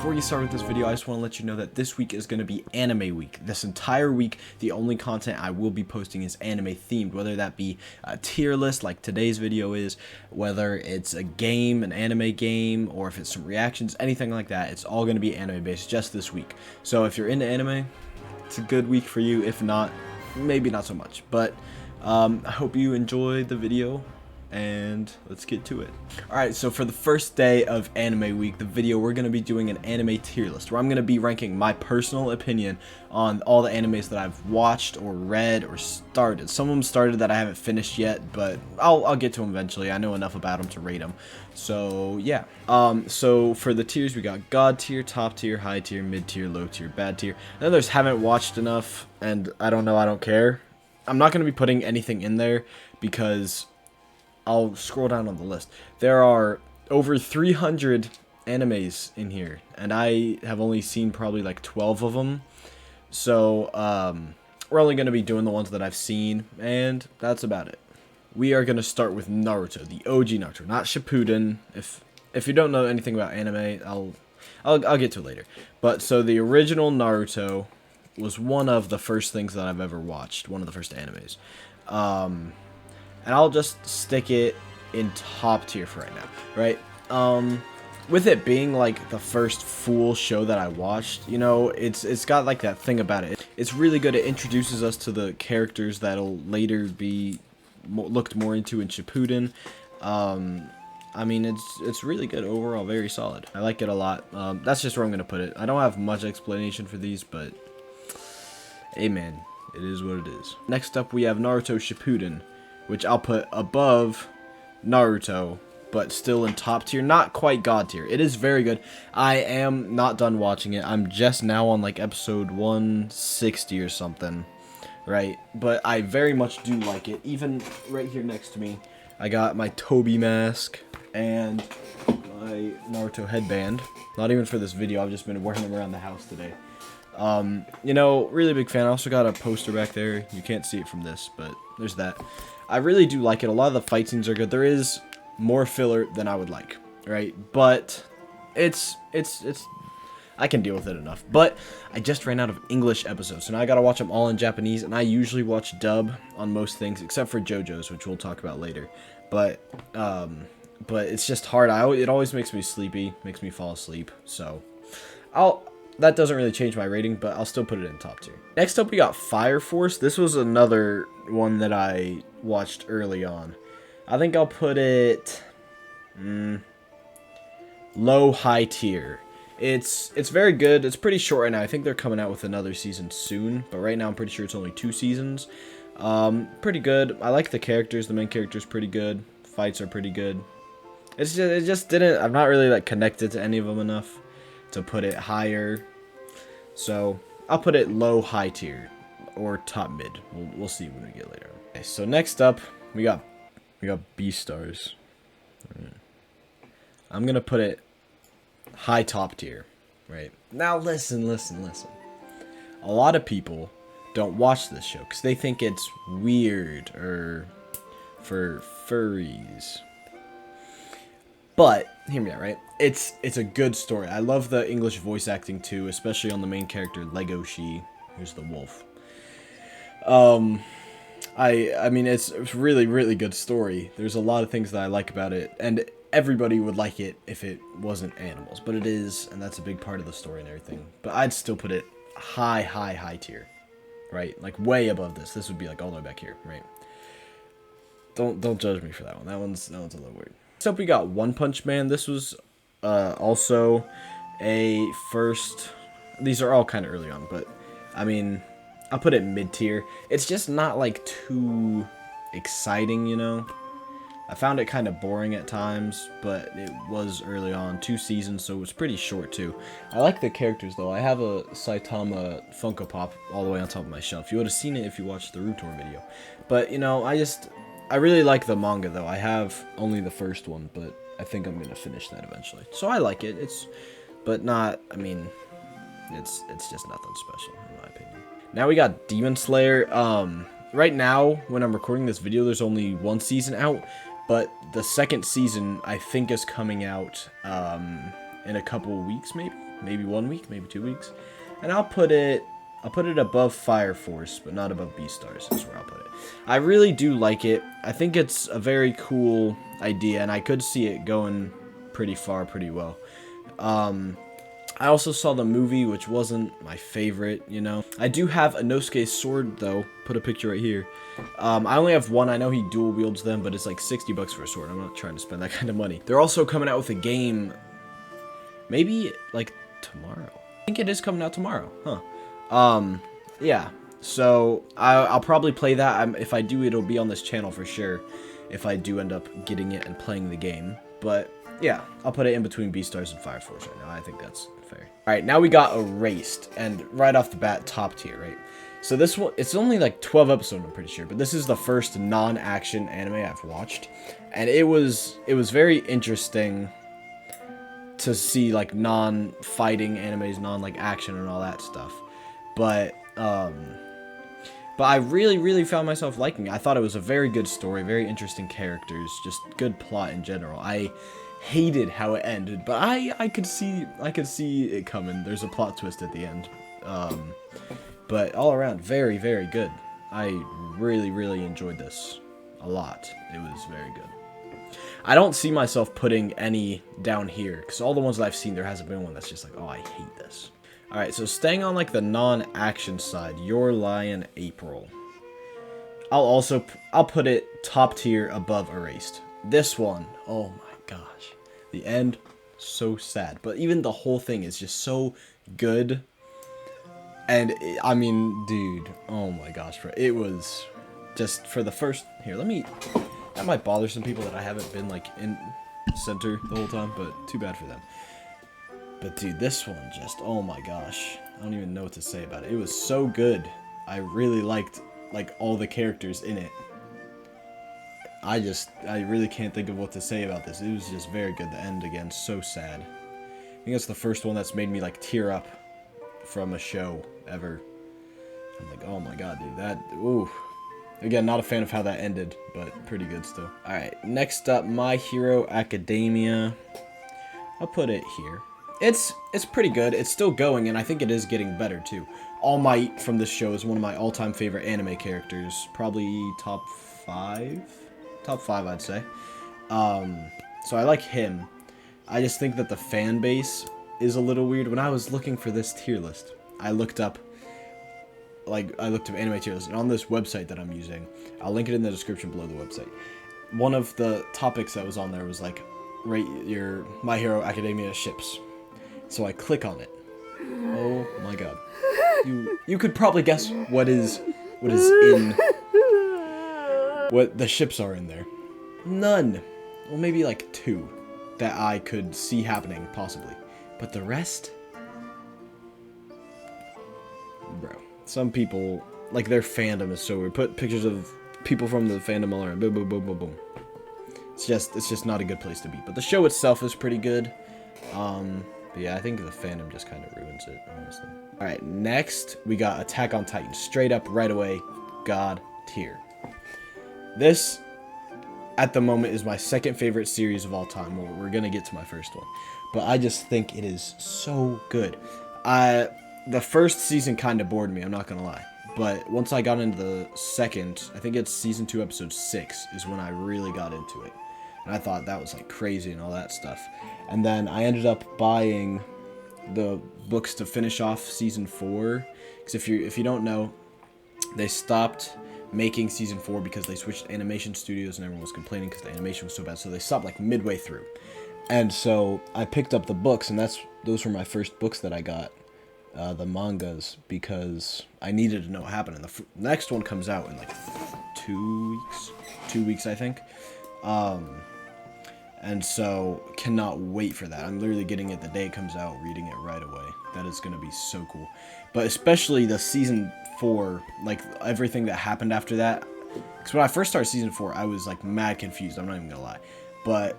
before you start with this video, I just want to let you know that this week is going to be anime week. This entire week, the only content I will be posting is anime themed, whether that be a tier list like today's video is, whether it's a game, an anime game, or if it's some reactions, anything like that. It's all going to be anime based just this week. So if you're into anime, it's a good week for you. If not, maybe not so much. But I hope you enjoy the video, and let's get to it. Alright, so for the first day of anime week, the video, we're going to be doing an anime tier list where I'm going to be ranking my personal opinion on all the animes that I've watched or read or started. Some of them started that I haven't finished yet, but I'll get to them eventually. I know enough about them to rate them. So yeah. So for the tiers, we got God tier, top tier, high tier, mid tier, low tier, bad tier. And then there's haven't watched enough, and I don't know, I don't care. I'm not going to be putting anything in there because I'll scroll down on the list. There are over 300 animes in here, and I have only seen probably like 12 of them. So we're only going to be doing the ones that I've seen, and that's about it. We are going to start with Naruto, the OG Naruto, not Shippuden. If you don't know anything about anime, I'll get to it later. But so the original Naruto was one of the first things that I've ever watched, one of the first animes. And I'll just stick it in top tier for right now, right? With it being like the first full show that I watched, you know, it's got like that thing about it. It's really good. It introduces us to the characters that'll later be looked more into in Shippuden. I mean, it's really good overall, very solid. I like it a lot. That's just where I'm gonna put it. I don't have much explanation for these, but hey man, it is what it is. Next up, we have Naruto Shippuden, which I'll put above Naruto, but still in top tier, not quite God tier. It is very good. I am not done watching it. I'm just now on like episode 160 or something, right? But I very much do like it. Even right here next to me, I got my Toby mask and my Naruto headband. Not even for this video, I've just been wearing them around the house today. You know, really big fan. I also got a poster back there. You can't see it from this, but there's that. I really do like it. A lot of the fight scenes are good. There is more filler than I would like, right? But it's I can deal with it enough. But I just ran out of English episodes, so now I gotta watch them all in Japanese, and I usually watch dub on most things except for JoJo's, which we'll talk about later. But it's just hard. It always makes me sleepy, makes me fall asleep. So that doesn't really change my rating, but I'll still put it in top tier. Next up, we got Fire Force. This was another one that I watched early on. I think I'll put it low high tier. It's very good. It's pretty short right now. I think they're coming out with another season soon, but right now I'm pretty sure it's only 2 seasons. Pretty good. I like the characters. The main character's pretty good. Fights are pretty good. It just didn't. I'm not really like connected to any of them enough to put it higher. So I'll put it low high tier or top mid. We'll see when we get later. Okay, so next up we got Beastars. I'm gonna put it high top tier, right? Now listen. A lot of people don't watch this show because they think it's weird or for furries. But hear me out, right? It's a good story. I love the English voice acting too, especially on the main character Legoshi, who's the wolf. I mean, it's a really good story. There's a lot of things that I like about it, and everybody would like it if it wasn't animals, but it is, and that's a big part of the story and everything. But I'd still put it high tier, right? Like way above this. This would be like all the way back here, right? Don't judge me for that one. That one's a little weird. Next up, we got One Punch Man. This was also a first. These are all kind of early on, but I mean, I'll put it mid tier. It's just not like too exciting, you know. I found it kind of boring at times, but it was early on, 2 seasons, so it was pretty short too. I like the characters though. I have a Saitama Funko Pop all the way on top of my shelf. You would have seen it if you watched the Rutor video. But you know, I really like the manga though. I have only the first one, but I think I'm gonna finish that eventually. So I like it. But not. I mean, it's just nothing special in my opinion. Now we got Demon Slayer. Right now, when I'm recording this video, there's only 1 season out, but the second season I think is coming out in a couple weeks, maybe. maybe 1 week, maybe 2 weeks. And I'll put it above Fire Force, but not above Beastars is where I'll put it. I really do like it. I think it's a very cool idea, and I could see it going pretty far, pretty well. I also saw the movie, which wasn't my favorite, you know. I do have Inosuke's sword, though. Put a picture right here. I only have one. I know he dual wields them, but it's like 60 bucks for a sword. I'm not trying to spend that kind of money. They're also coming out with a game, maybe like tomorrow. I think it is coming out tomorrow, huh? Yeah. So I'll probably play that. If I do, it'll be on this channel for sure. If I do end up getting it and playing the game, but yeah, I'll put it in between Beastars and Fire Force right now. I think that's fair. All right, now we got Erased, and right off the bat, top tier, right? So this one, it's only like 12 episodes, I'm pretty sure, but this is the first non-action anime I've watched, and it was very interesting to see like non-fighting animes, like action and all that stuff, but I really found myself liking it. I thought it was a very good story, very interesting characters, just good plot in general. I hated how it ended, but I could see it coming. There's a plot twist at the end. But all around, very good. I really enjoyed this a lot. It was very good. I don't see myself putting any down here, because all the ones that I've seen, there hasn't been one that's just like, oh, I hate this. Alright, so staying on like the non-action side, Your Lie in April. I'll put it top tier above Erased. This one, oh my gosh. The end, so sad. But even the whole thing is just so good. And, I mean, dude, oh my gosh, bro. It was just for the first... Here, that might bother some people that I haven't been, like, in center the whole time, but too bad for them. But, dude, this one just, oh my gosh. I don't even know what to say about it. It was so good. I really liked, like, all the characters in it. I really can't think of what to say about this. It was just very good. The end, again, so sad. I think that's the first one that's made me, like, tear up from a show ever. I'm like, oh my god, dude, that, ooh. Again, not a fan of how that ended, but pretty good still. Alright, next up, My Hero Academia. I'll put it here. It's pretty good. It's still going, and I think it is getting better, too. All Might from this show is one of my all-time favorite anime characters. Probably top 5? Top 5, I'd say. So I like him. I just think that the fan base is a little weird. When I was looking for this tier list, I looked up anime tier list, and on this website that I'm using, I'll link it in the description below the website. One of the topics that was on there was like, rate your My Hero Academia ships. So I click on it. Oh my god. You could probably guess what is in what the ships are in there. None. Well, maybe like 2 that I could see happening, possibly. But the rest? Bro. Some people, like, their fandom is so weird. Put pictures of people from the fandom all around. Boom, boom, boom, boom, boom. It's just not a good place to be. But the show itself is pretty good. But yeah, I think the fandom just kind of ruins it, honestly. Alright, next, we got Attack on Titan. Straight up, right away, God tier. This, at the moment, is my second favorite series of all time. We're gonna get to my first one. But I just think it is so good. The first season kind of bored me, I'm not gonna lie. But once I got into the second, I think it's season 2, episode 6, is when I really got into it. And I thought that was like crazy and all that stuff. And then I ended up buying the books to finish off season 4. Because if you don't know, they stopped making season 4 because they switched animation studios and everyone was complaining because the animation was so bad. So they stopped like midway through. And so I picked up the books, and those were my first books that I got, the mangas, because I needed to know what happened. And the next one comes out in like 2 weeks. 2 weeks, I think. And so, cannot wait for that. I'm literally getting it the day it comes out, reading it right away. That is going to be so cool. But especially the season 4, like, everything that happened after that. Because when I first started season 4, I was, like, mad confused. I'm not even going to lie. But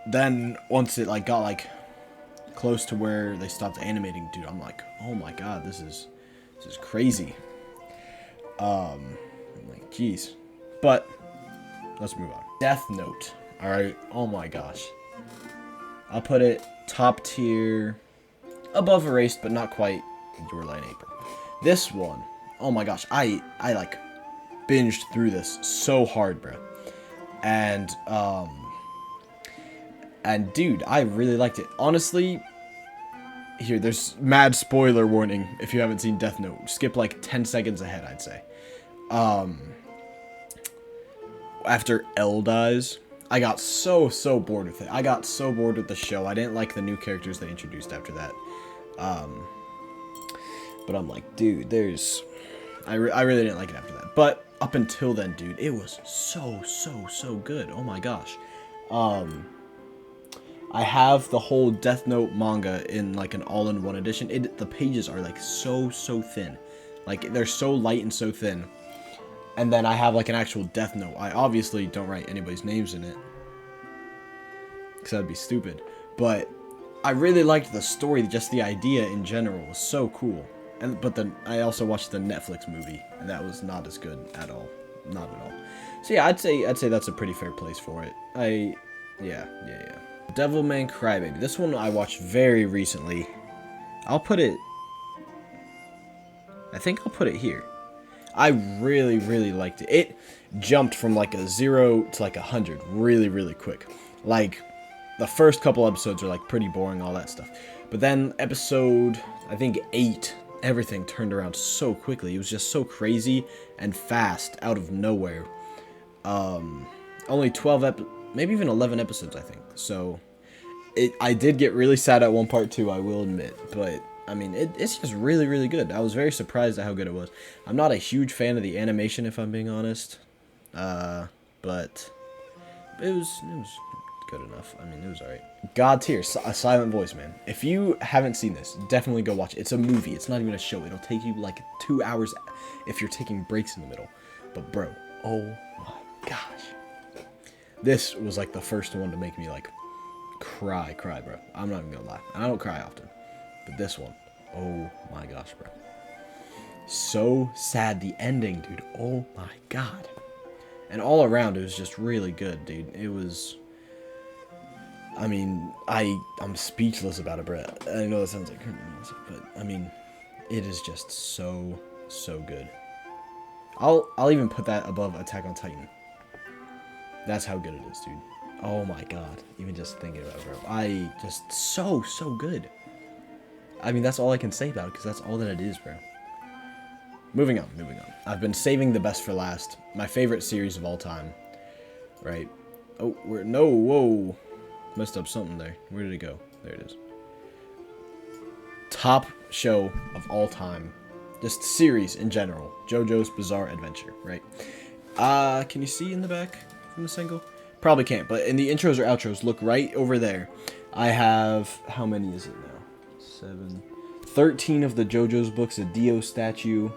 then, once it, like, got, like, close to where they stopped animating, dude, I'm like, oh my god, this is crazy. I'm like, jeez. But, let's move on. Death Note. Alright, oh my gosh. I'll put it top tier. above Erased, but not quite Your Lie in April. This one, oh my gosh, I like binged through this so hard, bro. And dude, I really liked it. Honestly, here, there's mad spoiler warning if you haven't seen Death Note. Skip like 10 seconds ahead, I'd say. After L dies, I got so bored with it. I got so bored with the show. I didn't like the new characters they introduced after that. But I'm like, dude, I really didn't like it after that. But up until then, dude, it was so good. Oh my gosh. I have the whole Death Note manga in like an all-in-one edition. The pages are like so thin. Like they're so light and so thin. And then I have like an actual Death Note. I obviously don't write anybody's names in it, because that'd be stupid. But I really liked the story, just the idea in general was so cool. But then I also watched the Netflix movie, and that was not as good at all. Not at all. So yeah, I'd say that's a pretty fair place for it. Yeah. Devilman Crybaby. This one I watched very recently. I think I'll put it here. I really liked it. It jumped from like a 0 to like 100 really quick. Like, the first couple episodes are like pretty boring, all that stuff. But then episode, I think 8, everything turned around so quickly. It was just so crazy and fast out of nowhere. Only 12 maybe even 11 episodes, I think. So I did get really sad at one part too, I will admit, but I mean, it's just really good. I was very surprised at how good it was. I'm not a huge fan of the animation, if I'm being honest, but it was good enough. I mean, it was alright. God Tier, A Silent Voice, man. If you haven't seen this, definitely go watch it. It's a movie. It's not even a show. It'll take you like 2 hours if you're taking breaks in the middle. But bro, oh my gosh, this was like the first one to make me like cry, bro. I'm not even gonna lie. I don't cry often. But this one, oh my gosh, bro. So sad, the ending, dude. Oh my god. And all around, it was just really good, dude. It was... I mean, I'm speechless about it, bro. I know that sounds like... But, I mean, it is just so good. I'll even put that above Attack on Titan. That's how good it is, dude. Oh my god. Even just thinking about it, bro. Just so good. I mean, that's all I can say about it, because that's all that it is, bro. Moving on. I've been saving the best for last. My favorite series of all time. Right? Oh, whoa. Messed up something there. Where did it go? There it is. Top show of all time. Just series in general. JoJo's Bizarre Adventure, right? Can you see in the back from this angle? Probably can't, but in the intros or outros, look right over there. I have, how many is it now? 13 of the JoJo's books, a Dio statue.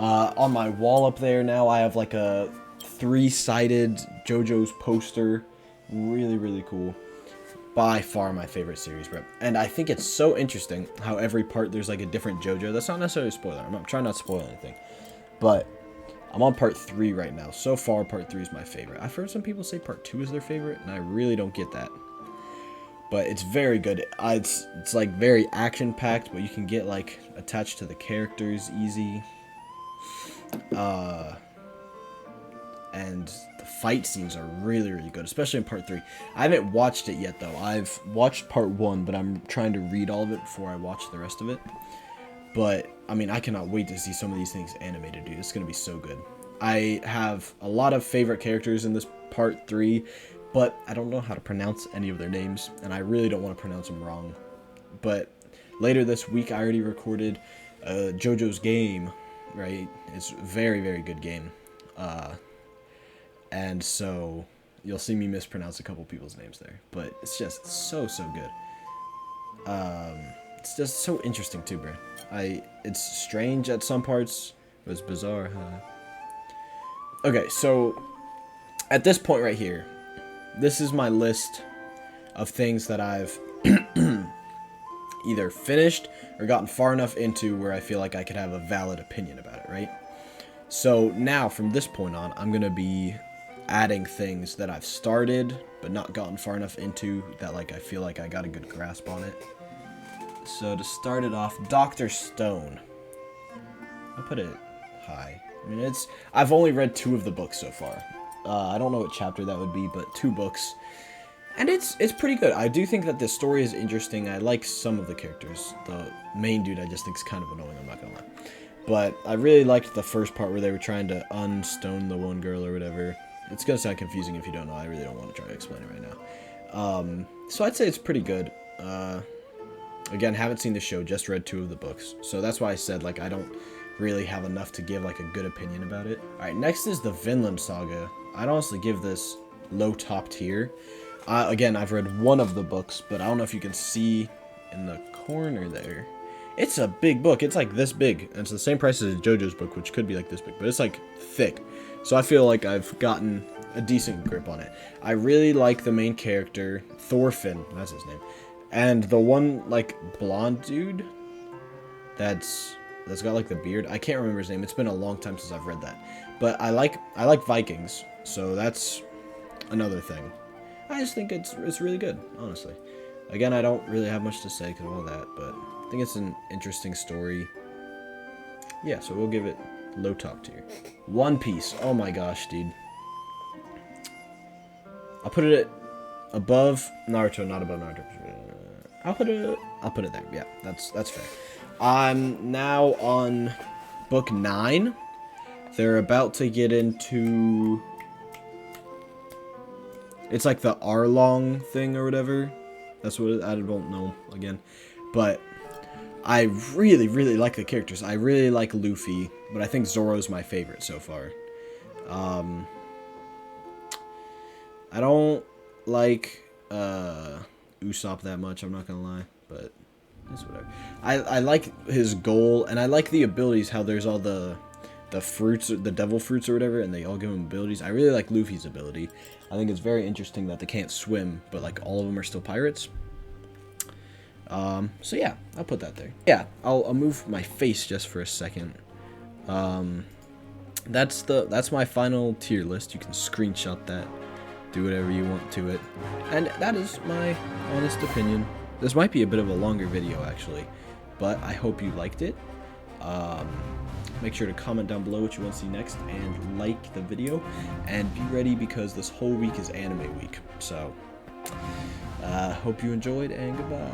On my wall up there now, I have like a 3-sided JoJo's poster. Really cool. By far my favorite series, bro. And I think it's so interesting how every part there's like a different JoJo. That's not necessarily a spoiler. I'm trying not to spoil anything. But I'm on part 3 right now. So far, part 3 is my favorite. I've heard some people say part 2 is their favorite, and I really don't get that. But it's very good. It's like very action-packed, but you can get like attached to the characters easy. And the fight scenes are really good, especially in part 3. I haven't watched it yet though. I've watched part 1, but I'm trying to read all of it before I watch the rest of it. But I mean, I cannot wait to see some of these things animated, dude. It's gonna be so good. I have a lot of favorite characters in this part 3. But I don't know how to pronounce any of their names, and I really don't want to pronounce them wrong. But later this week, I already recorded JoJo's game, right? It's a very good game. And so you'll see me mispronounce a couple people's names there. But it's just so good. It's just so interesting too, bro. It's strange at some parts, but it's bizarre, huh? Okay, so at this point right here, this is my list of things that I've either finished or gotten far enough into where I feel like I could have a valid opinion about it, right? So now, from this point on, I'm going to be adding things that I've started but not gotten far enough into that like I feel like I got a good grasp on it. So to start it off, Dr. Stone. I'll put it high. I mean, I've only read 2 of the books so far. I don't know what chapter that would be, but 2 books. And it's pretty good. I do think that the story is interesting. I like some of the characters. The main dude I just think is kind of annoying, I'm not gonna lie. But I really liked the first part where they were trying to unstone the one girl or whatever. It's gonna sound confusing if you don't know. I really don't want to try to explain it right now. So I'd say it's pretty good. Again, haven't seen the show, just read 2 of the books. So that's why I said, like, I don't really have enough to give, like, a good opinion about it. Alright, next is the Vinland Saga. I'd honestly give this low top tier. Again, I've read 1 of the books, but I don't know if you can see in the corner there. It's a big book. It's like this big. And it's the same price as JoJo's book, which could be like this big, but it's like thick. So I feel like I've gotten a decent grip on it. I really like the main character, Thorfinn, that's his name. And the one, like, blonde dude that's got, like, the beard. I can't remember his name. It's been a long time since I've read that. But I like Vikings, so that's another thing. I just think it's really good, honestly. Again, I don't really have much to say because of all that, but I think it's an interesting story. Yeah, so we'll give it low top tier. One Piece. Oh my gosh, dude. I'll put it above Naruto, not above Naruto. I'll put it there. Yeah, that's fair. I'm now on book 9. They're about to get into, it's like the Arlong thing or whatever. That's what I don't know again. But I really, really like the characters. I really like Luffy, but I think Zoro's my favorite so far. I don't like Usopp that much, I'm not gonna lie, but it's whatever. I like his goal, and I like the abilities, how there's all the fruits, the devil fruits or whatever, and they all give him abilities. I really like Luffy's ability. I think it's very interesting that they can't swim, but like all of them are still pirates. So yeah, I'll put that there. Yeah, I'll move my face just for a second. That's my final tier list. You can screenshot that, do whatever you want to it, and that is my honest opinion. This might be a bit of a longer video actually, but I hope you liked it. Make sure to comment down below what you want to see next, and like the video, and be ready because this whole week is anime week. So hope you enjoyed, and goodbye.